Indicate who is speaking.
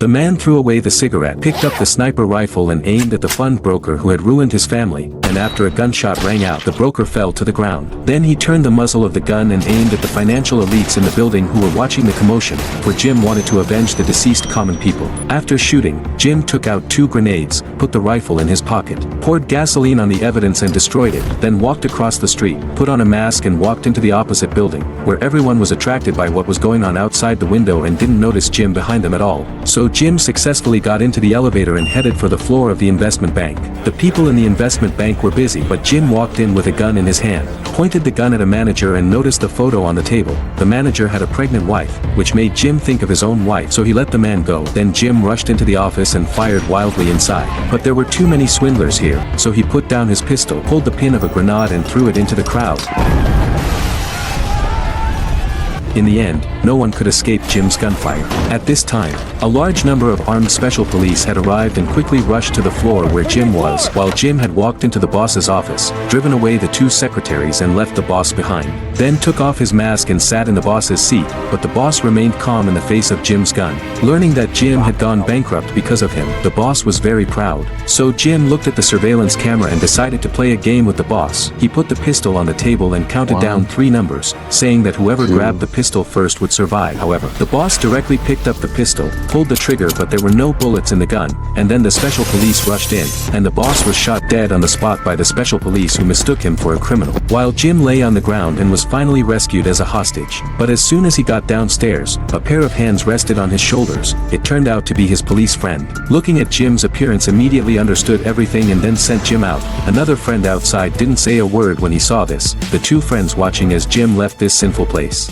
Speaker 1: The man threw away the cigarette, picked up the sniper rifle and aimed at the fund broker who had ruined his family, and after a gunshot rang out, the broker fell to the ground. Then he turned the muzzle of the gun and aimed at the financial elites in the building who were watching the commotion, for Jim wanted to avenge the deceased common people. After shooting, Jim took out 2 grenades, put the rifle in his pocket, poured gasoline on the evidence and destroyed it, then walked across the street, put on a mask and walked into the opposite building, where everyone was attracted by what was going on outside the window and didn't notice Jim behind them at all. So Jim successfully got into the elevator and headed for the floor of the investment bank. The people in the investment bank were busy, but Jim walked in with a gun in his hand, pointed the gun at a manager and noticed the photo on the table. The manager had a pregnant wife, which made Jim think of his own wife, so he let the man go. Then Jim rushed into the office and fired wildly inside. But there were too many swindlers here, so he put down his pistol, pulled the pin of a grenade and threw it into the crowd. In the end, no one could escape Jim's gunfire. At this time, a large number of armed special police had arrived and quickly rushed to the floor where Jim was, while Jim had walked into the boss's office, driven away the 2 secretaries and left the boss behind. Then took off his mask and sat in the boss's seat, but the boss remained calm in the face of Jim's gun. Learning that Jim had gone bankrupt because of him, the boss was very proud. So Jim looked at the surveillance camera and decided to play a game with the boss. He put the pistol on the table and counted down 3 numbers, saying that whoever grabbed the pistol first would survive. However, the boss directly picked up the pistol, pulled the trigger, but there were no bullets in the gun, and then the special police rushed in, and the boss was shot dead on the spot by the special police who mistook him for a criminal, while Jim lay on the ground and was finally rescued as a hostage. But as soon as he got downstairs, a pair of hands rested on his shoulders. It turned out to be his police friend. Looking at Jim's appearance, immediately understood everything and then sent Jim out. Another friend outside didn't say a word when he saw this, the 2 friends watching as Jim left this sinful place.